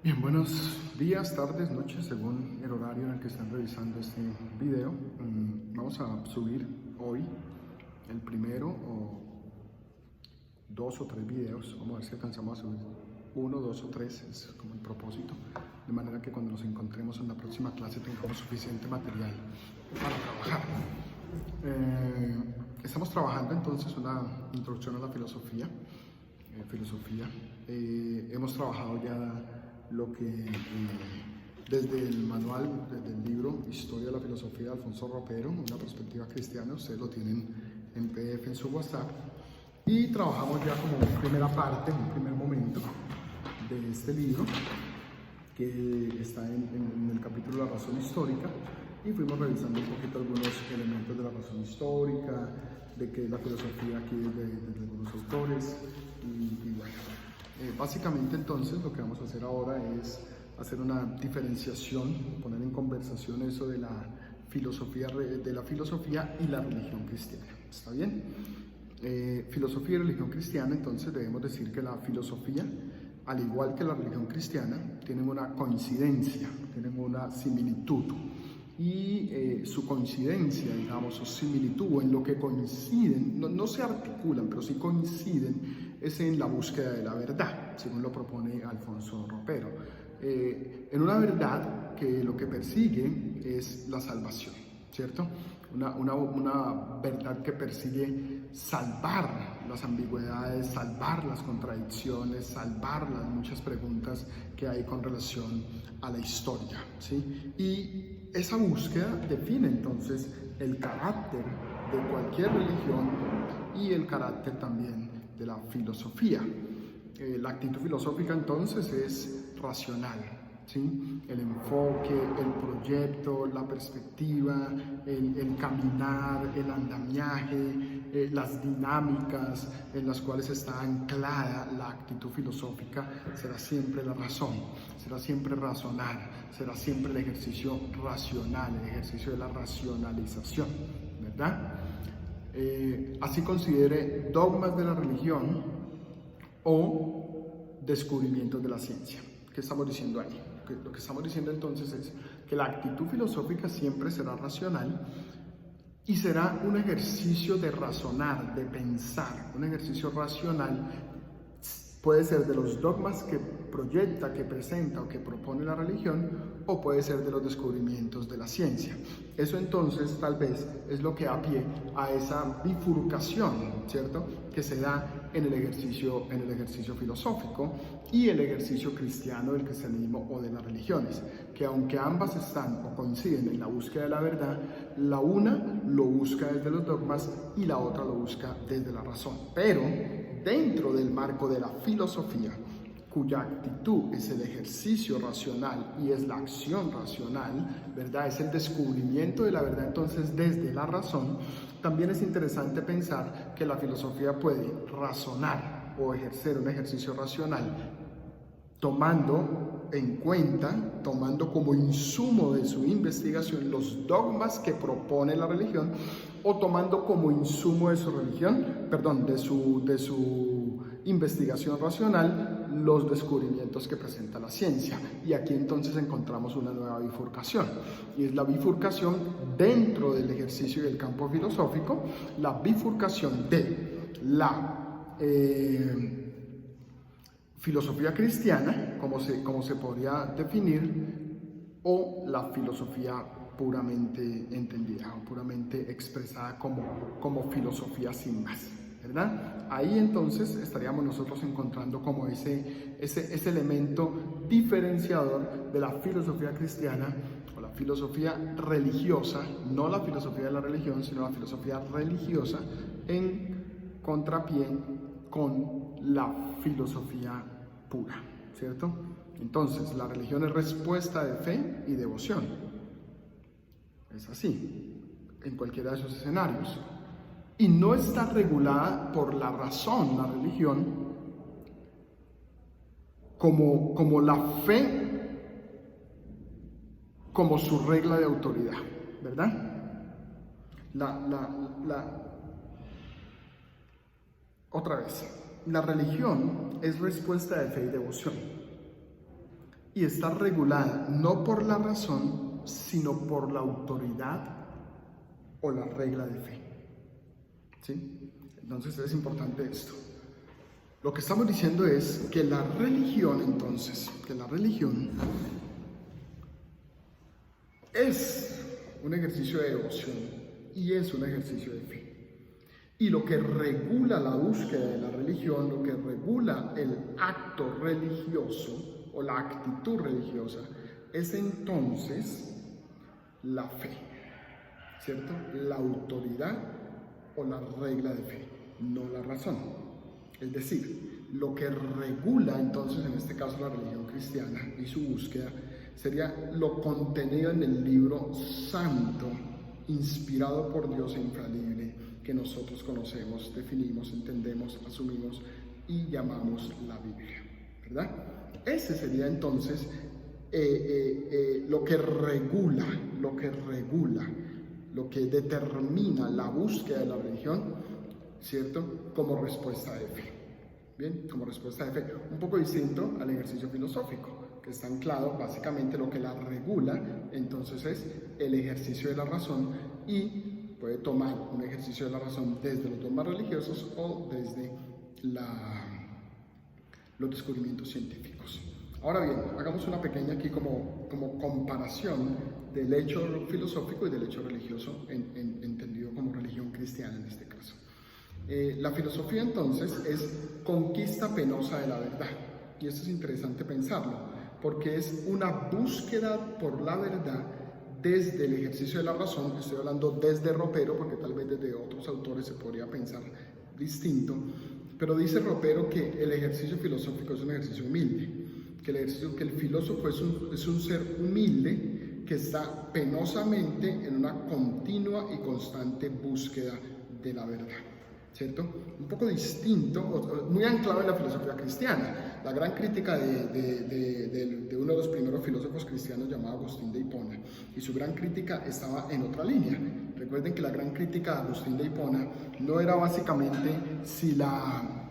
Bien, buenos días, tardes, noches, según el horario en el que están revisando este video. Vamos a subir hoy el primero o dos o tres videos. Vamos a ver si alcanzamos a subir uno, dos o tres, es como el propósito, de manera que cuando nos encontremos en la próxima clase tengamos suficiente material para trabajar. Estamos trabajando entonces una introducción a la filosofía. Hemos trabajado ya lo que desde el manual, desde el libro Historia de la Filosofía de Alfonso Ropero, una perspectiva cristiana, ustedes lo tienen en PDF en su WhatsApp, y trabajamos ya como primera parte, un primer momento de este libro, que está en el capítulo La razón histórica, y fuimos revisando un poquito algunos elementos de la razón histórica, de que la filosofía aquí de algunos autores, y bueno. Básicamente entonces lo que vamos a hacer ahora es hacer una diferenciación, poner en conversación eso de la filosofía y la religión cristiana. ¿Está bien? Filosofía y religión cristiana, entonces debemos decir que la filosofía, al igual que la religión cristiana, tienen una coincidencia, tienen una similitud. Y su coincidencia, digamos, su similitud, en lo que coinciden, no se articulan, pero sí coinciden, es en la búsqueda de la verdad, según lo propone Alfonso Ropero. En una verdad que lo que persigue es la salvación, ¿cierto? Una verdad que persigue salvar las ambigüedades, salvar las contradicciones, salvar las muchas preguntas que hay con relación a la historia, ¿sí? Y esa búsqueda define entonces el carácter de cualquier religión y el carácter también de la filosofía. La actitud filosófica entonces es racional, ¿sí? El enfoque, el proyecto, la perspectiva, el caminar, el andamiaje, las dinámicas en las cuales está anclada la actitud filosófica será siempre la razón, será siempre razonar, será siempre el ejercicio racional, el ejercicio de la racionalización, ¿verdad? Así considere dogmas de la religión o descubrimientos de la ciencia. ¿Qué estamos diciendo ahí? Lo que estamos diciendo entonces es que la actitud filosófica siempre será racional y será un ejercicio de razonar, de pensar, un ejercicio racional. Puede ser de los dogmas que proyecta, que presenta o que propone la religión, o puede ser de los descubrimientos de la ciencia. Eso entonces tal vez es lo que da pie a esa bifurcación, ¿cierto?, que se da en el ejercicio filosófico y el ejercicio cristiano del cristianismo o de las religiones, que aunque ambas están o coinciden en la búsqueda de la verdad, la una lo busca desde los dogmas y la otra lo busca desde la razón. Pero dentro del marco de la filosofía, cuya actitud es el ejercicio racional y es la acción racional, ¿verdad? Es el descubrimiento de la verdad entonces desde la razón. También es interesante pensar que la filosofía puede razonar o ejercer un ejercicio racional tomando en cuenta, tomando como insumo de su investigación los dogmas que propone la religión, o tomando como insumo de su religión, de su investigación racional, los descubrimientos que presenta la ciencia. Y aquí entonces encontramos una nueva bifurcación, y es la bifurcación dentro del ejercicio y del campo filosófico, la bifurcación de la filosofía cristiana, como se podría definir, o la filosofía puramente entendida o puramente expresada como filosofía sin más, ¿verdad? Ahí entonces estaríamos nosotros encontrando como ese elemento diferenciador de la filosofía cristiana o la filosofía religiosa, no la filosofía de la religión, sino la filosofía religiosa, en contrapié con la filosofía pura, ¿cierto? Entonces, la religión es respuesta de fe y devoción. Es así, en cualquiera de esos escenarios. Y no está regulada por la razón, la religión, como la fe, como su regla de autoridad, ¿verdad? Otra vez, la religión es respuesta de fe y devoción. y está regulada no por la razón, sino por la autoridad o la regla de fe. ¿Sí? Entonces es importante esto. Lo que estamos diciendo es que la religión, entonces, es un ejercicio de devoción y es un ejercicio de fe. Y lo que regula la búsqueda de la religión, lo que regula el acto religioso o la actitud religiosa, es entonces la fe, ¿cierto? La autoridad o la regla de fe, no la razón. Es decir, lo que regula entonces en este caso la religión cristiana y su búsqueda sería lo contenido en el libro santo, inspirado por Dios e infalible, que nosotros conocemos, definimos, entendemos, asumimos y llamamos la Biblia, ¿verdad? Ese sería entonces lo que regula, lo que determina la búsqueda de la religión, ¿cierto? Como respuesta de fe. Bien, como respuesta de fe. Un poco distinto al ejercicio filosófico, que está anclado básicamente lo que la regula, entonces es el ejercicio de la razón y puede tomar un ejercicio de la razón desde los dogmas religiosos o desde los descubrimientos científicos. Ahora bien, hagamos una pequeña aquí como comparación del hecho filosófico y del hecho religioso, entendido como religión cristiana en este caso. La filosofía entonces es conquista penosa de la verdad, y esto es interesante pensarlo, porque es una búsqueda por la verdad desde el ejercicio de la razón. Estoy hablando desde Ropero, porque tal vez desde otros autores se podría pensar distinto, pero dice Ropero que el ejercicio filosófico es un ejercicio humilde, que el filósofo es un ser humilde que está penosamente en una continua y constante búsqueda de la verdad, ¿cierto? Un poco distinto, muy anclado en la filosofía cristiana. La gran crítica de uno de los primeros filósofos cristianos llamado Agustín de Hipona, y su gran crítica estaba en otra línea. Recuerden que la gran crítica de Agustín de Hipona no era básicamente si la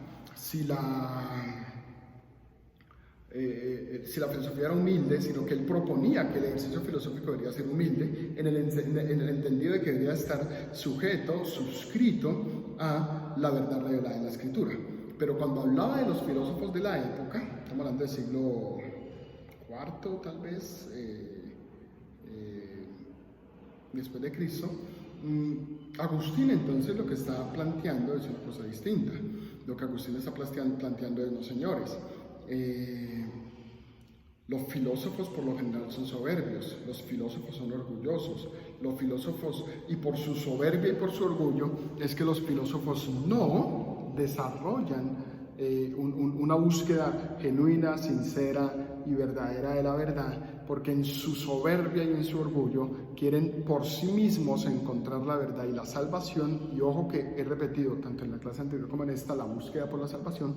filosofía era humilde, sino que él proponía que el ejercicio filosófico debería ser humilde en el entendido de que debería estar suscrito a la verdad revelada en la Escritura. Pero cuando hablaba de los filósofos de la época, estamos hablando del siglo IV tal vez, después de Cristo, Agustín entonces lo que está planteando es una cosa distinta. Lo que Agustín está planteando es: no, señores, los filósofos por lo general son soberbios, los filósofos son orgullosos, los filósofos, y por su soberbia y por su orgullo, es que los filósofos no desarrollan una búsqueda genuina, sincera y verdadera de la verdad, porque en su soberbia y en su orgullo quieren por sí mismos encontrar la verdad y la salvación. Y ojo que he repetido tanto en la clase anterior como en esta la búsqueda por la salvación,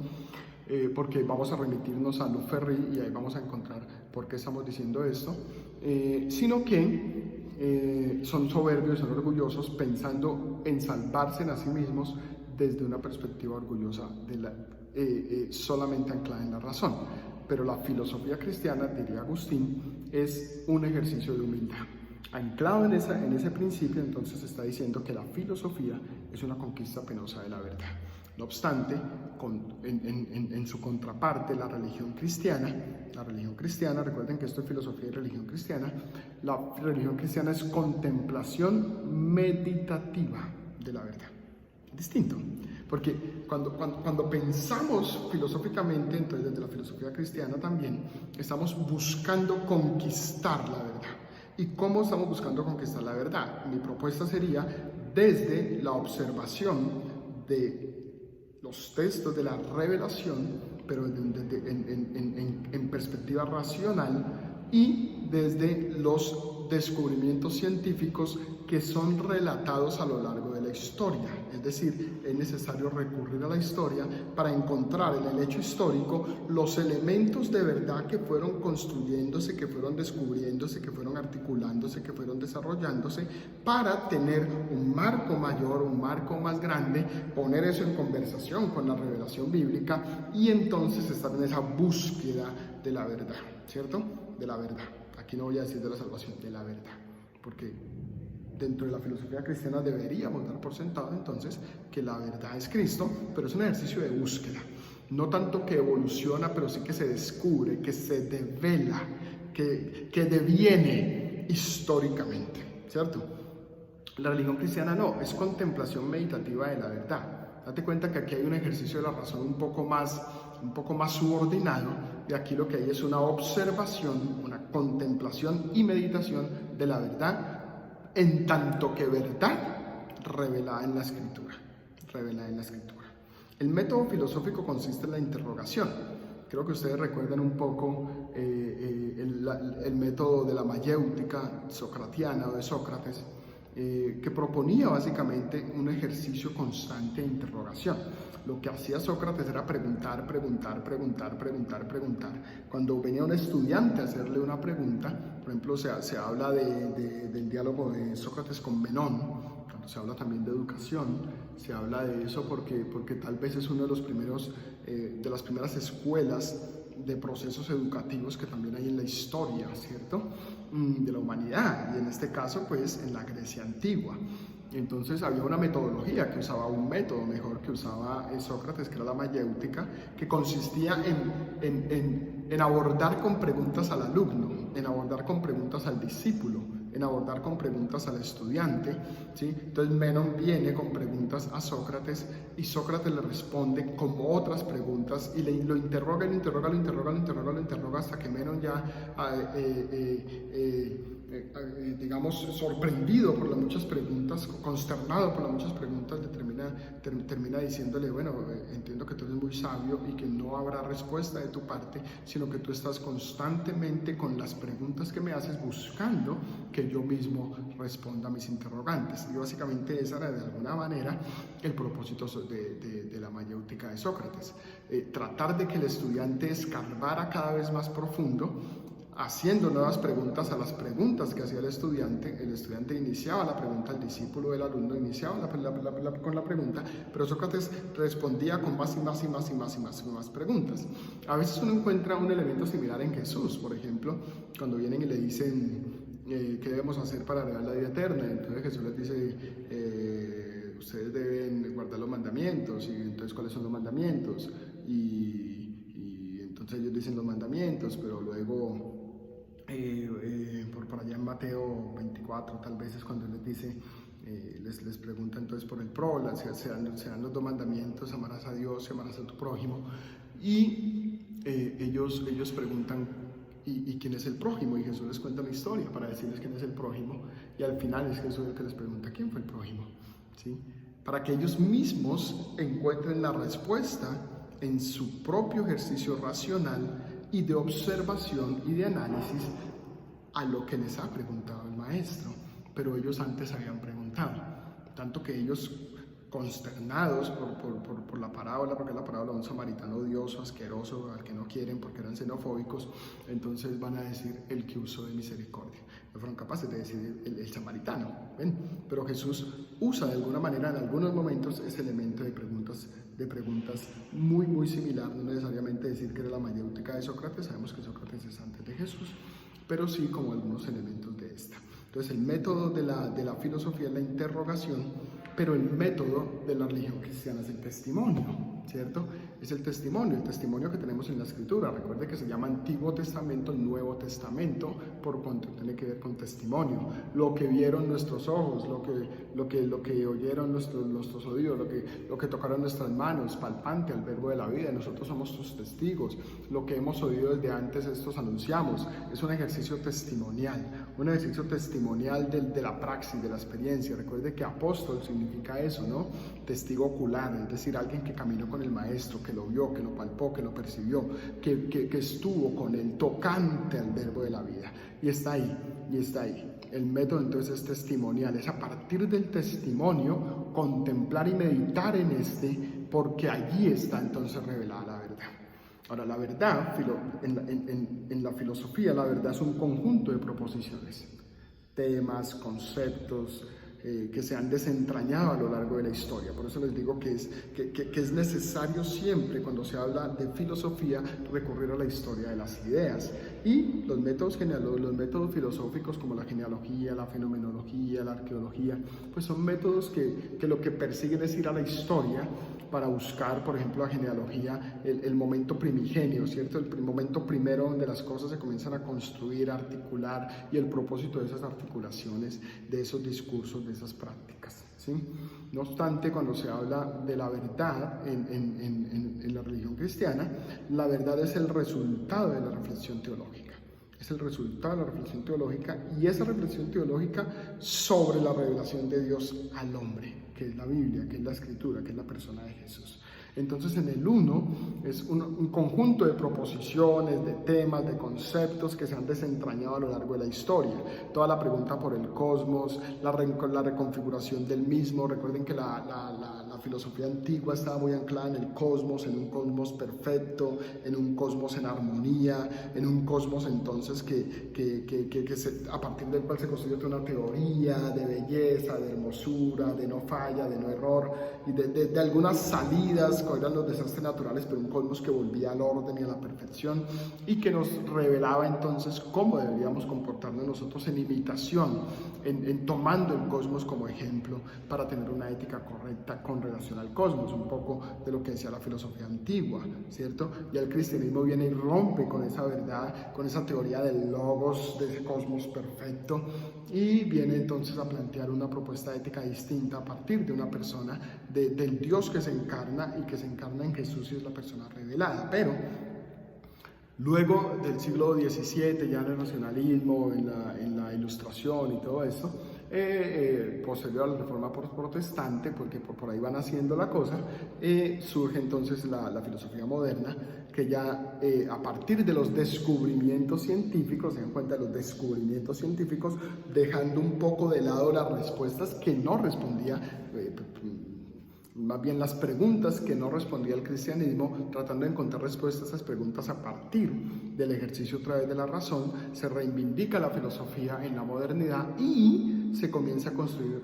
porque vamos a remitirnos a Luz Ferry y ahí vamos a encontrar por qué estamos diciendo esto, sino que son soberbios, son orgullosos, pensando en salvarse a sí mismos desde una perspectiva orgullosa, solamente anclada en la razón. Pero la filosofía cristiana, diría Agustín, es un ejercicio de humildad. Anclado en ese principio, entonces está diciendo que la filosofía es una conquista penosa de la verdad. No obstante, en su contraparte, la religión cristiana, recuerden que esto es filosofía y religión cristiana, la religión cristiana es contemplación meditativa de la verdad. Distinto, porque cuando pensamos filosóficamente, entonces desde la filosofía cristiana también, estamos buscando conquistar la verdad. ¿Y cómo estamos buscando conquistar la verdad? Mi propuesta sería desde la observación de los textos de la revelación, pero en perspectiva racional, y desde los descubrimientos científicos que son relatados a lo largo de la historia. Es decir, es necesario recurrir a la historia para encontrar en el hecho histórico los elementos de verdad que fueron construyéndose, que fueron descubriéndose, que fueron articulándose, que fueron desarrollándose, para tener un marco mayor, un marco más grande, poner eso en conversación con la revelación bíblica y entonces estar en esa búsqueda de la verdad, ¿cierto? De la verdad. Aquí no voy a decir de la salvación, de la verdad, porque dentro de la filosofía cristiana deberíamos dar por sentado entonces que la verdad es Cristo, pero es un ejercicio de búsqueda. No tanto que evoluciona, pero sí que se descubre, que se devela, que deviene históricamente, ¿cierto? La religión cristiana no, es contemplación meditativa de la verdad. Date cuenta que aquí hay un ejercicio de la razón un poco más subordinado, y aquí lo que hay es una observación, una contemplación y meditación de la verdad, en tanto que verdad revelada en la Escritura. Revelada en la Escritura. El método filosófico consiste en la interrogación. Creo que ustedes recuerdan un poco el método de la mayéutica socratiana o de Sócrates, que proponía básicamente un ejercicio constante de interrogación. Lo que hacía Sócrates era preguntar. Cuando venía un estudiante a hacerle una pregunta, por ejemplo, se habla del diálogo de Sócrates con Menón. Se habla también de educación, se habla de eso porque tal vez es uno de los primeros, de las primeras escuelas de procesos educativos que también hay en la historia, ¿cierto? De la humanidad, y en este caso, pues, en la Grecia antigua. Entonces había una metodología que usaba un método mejor que usaba Sócrates, que era la mayéutica, que consistía en abordar con preguntas al alumno, en abordar con preguntas al discípulo, en abordar con preguntas al estudiante, ¿sí? Entonces Menón viene con preguntas a Sócrates y Sócrates le responde como otras preguntas y lo interroga hasta que Menón ya digamos, sorprendido por las muchas preguntas, consternado por las muchas preguntas, termina diciéndole, bueno, entiendo que tú eres muy sabio y que no habrá respuesta de tu parte, sino que tú estás constantemente con las preguntas que me haces buscando que yo mismo responda a mis interrogantes. Y básicamente esa era de alguna manera el propósito de la mayéutica de Sócrates, tratar de que el estudiante escarbara cada vez más profundo, haciendo nuevas preguntas a las preguntas que hacía el estudiante iniciaba la pregunta, el discípulo del alumno iniciaba con la pregunta, pero Sócrates respondía con más preguntas. A veces uno encuentra un elemento similar en Jesús, por ejemplo, cuando vienen y le dicen ¿qué debemos hacer para heredar la vida eterna? Entonces Jesús les dice, ustedes deben guardar los mandamientos, y entonces ¿cuáles son los mandamientos? Y entonces ellos dicen los mandamientos, pero luego por allá en Mateo 24 tal vez es cuando les dice, les pregunta entonces por el prójimo, se dan los dos mandamientos, amarás a Dios y amarás a tu prójimo, y ellos preguntan, ¿y quién es el prójimo? Y Jesús les cuenta la historia para decirles quién es el prójimo, y al final es Jesús el que les pregunta quién fue el prójimo, ¿sí? Para que ellos mismos encuentren la respuesta en su propio ejercicio racional y de observación y de análisis a lo que les ha preguntado el maestro, pero ellos antes habían preguntado, tanto que ellos, consternados por la parábola, porque es la parábola de un samaritano odioso, asqueroso, al que no quieren porque eran xenofóbicos, entonces van a decir el que usó de misericordia. No fueron capaces de decir el samaritano, ¿ven? Pero Jesús usa de alguna manera en algunos momentos ese elemento de preguntas muy similar, no necesariamente decir que era la mayéutica de Sócrates, sabemos que Sócrates es antes de Jesús, pero sí como algunos elementos de esta. Entonces el método de la filosofía es la interrogación, pero el método de la religión cristiana es el testimonio, ¿cierto? Es el testimonio que tenemos en la Escritura. Recuerde que se llama Antiguo Testamento, Nuevo Testamento, por cuanto tiene que ver con testimonio. Lo que vieron nuestros ojos, lo que oyeron nuestros oídos, lo que tocaron nuestras manos, palpante al verbo de la vida. Nosotros somos sus testigos. Lo que hemos oído desde antes, estos anunciamos. Es un ejercicio testimonial de la praxis, de la experiencia. Recuerde que apóstol significa eso, ¿no? Testigo ocular, es decir, alguien que caminó con el maestro, que lo vio, que lo palpó, que lo percibió, que estuvo con él, tocante al verbo de la vida. Y está ahí. El método entonces es testimonial, es a partir del testimonio contemplar y meditar en porque allí está entonces revelada la verdad. Ahora, la verdad, en la filosofía, la verdad es un conjunto de proposiciones, temas, conceptos, que se han desentrañado a lo largo de la historia. Por eso les digo que es necesario siempre, cuando se habla de filosofía, recurrir a la historia de las ideas. Y los métodos filosóficos como la genealogía, la fenomenología, la arqueología, pues son métodos que lo que persiguen es ir a la historia para buscar, por ejemplo, la genealogía, el momento primigenio, ¿cierto? El momento primero donde las cosas se comienzan a construir, a articular, y el propósito de esas articulaciones, de esos discursos, de esas prácticas, ¿sí? No obstante, cuando se habla de la verdad en la religión cristiana, la verdad es el resultado de la reflexión teológica. Es el resultado de la reflexión teológica, y esa reflexión teológica sobre la revelación de Dios al hombre, que es la Biblia, que es la Escritura, que es la persona de Jesús. Entonces, en el uno es un conjunto de proposiciones, de temas, de conceptos que se han desentrañado a lo largo de la historia. Toda la pregunta por el cosmos, la reconfiguración del mismo. Recuerden que la filosofía antigua estaba muy anclada en el cosmos, en un cosmos perfecto, en un cosmos en armonía, en un cosmos entonces a partir del cual se construyó una teoría de belleza, de hermosura, de no falla, de no error, y de algunas salidas, que eran los desastres naturales, pero un cosmos que volvía al orden y a la perfección, y que nos revelaba entonces cómo deberíamos comportarnos nosotros en imitación, en tomando el cosmos como ejemplo para tener una ética correcta con relación al cosmos, un poco de lo que decía la filosofía antigua, ¿cierto? Y el cristianismo viene y rompe con esa verdad, con esa teoría del logos, de ese cosmos perfecto, y viene entonces a plantear una propuesta ética distinta a partir de una persona, del Dios que se encarna, y que se encarna en Jesús y es la persona revelada. Pero luego del siglo XVII, ya en el nacionalismo, en la ilustración y todo eso, posterior a la reforma protestante, porque por ahí van haciendo la cosa, surge entonces la filosofía moderna, que ya a partir de los descubrimientos científicos, se dan cuenta de los descubrimientos científicos, dejando un poco de lado las respuestas que no respondía, más bien las preguntas que no respondía el cristianismo, tratando de encontrar respuestas a esas preguntas a partir del ejercicio a través de la razón. Se reivindica la filosofía en la modernidad y se comienza a construir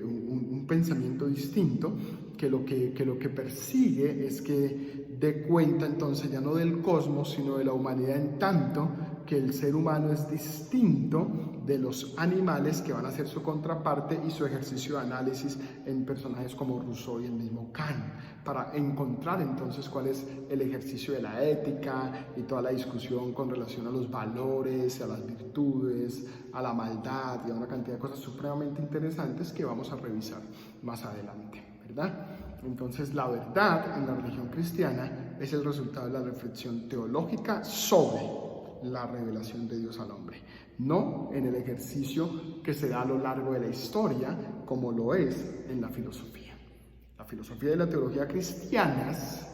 un pensamiento distinto que lo que persigue es que dé cuenta entonces ya no del cosmos, sino de la humanidad, en tanto que el ser humano es distinto de los animales, que van a ser su contraparte, y su ejercicio de análisis en personajes como Rousseau y el mismo Kant, para encontrar entonces cuál es el ejercicio de la ética y toda la discusión con relación a los valores, a las virtudes, a la maldad y a una cantidad de cosas supremamente interesantes que vamos a revisar más adelante, ¿verdad? Entonces, la verdad en la religión cristiana es el resultado de la reflexión teológica sobre la revelación de Dios al hombre, no en el ejercicio que se da a lo largo de la historia, como lo es en la filosofía. La filosofía y la teología cristianas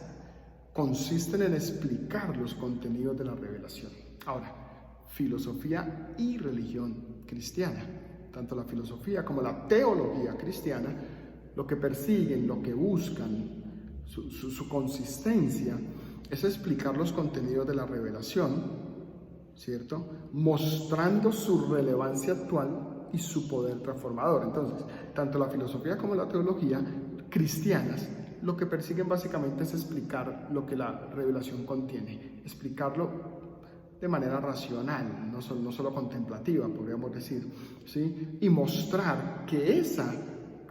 consisten en explicar los contenidos de la revelación. Ahora, filosofía y religión cristiana, tanto la filosofía como la teología cristiana, lo que persiguen, lo que buscan, su consistencia, es explicar los contenidos de la revelación, ¿cierto? Mostrando su relevancia actual y su poder transformador. Entonces, tanto la filosofía como la teología cristianas lo que persiguen básicamente es explicar lo que la revelación contiene, explicarlo de manera racional, no solo contemplativa, podríamos decir, ¿sí? Y mostrar que esa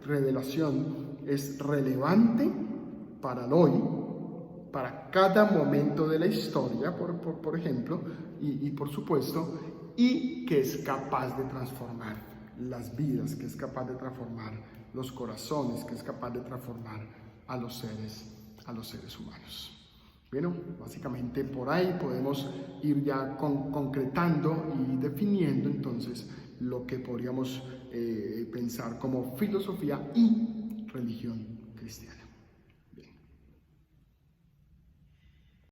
revelación es relevante para el hoy, para cada momento de la historia, por ejemplo, y por supuesto, y que es capaz de transformar las vidas, que es capaz de transformar los corazones, que es capaz de transformar a los seres humanos. Bueno, básicamente por ahí podemos ir ya concretando y definiendo entonces lo que podríamos pensar como filosofía y religión cristiana.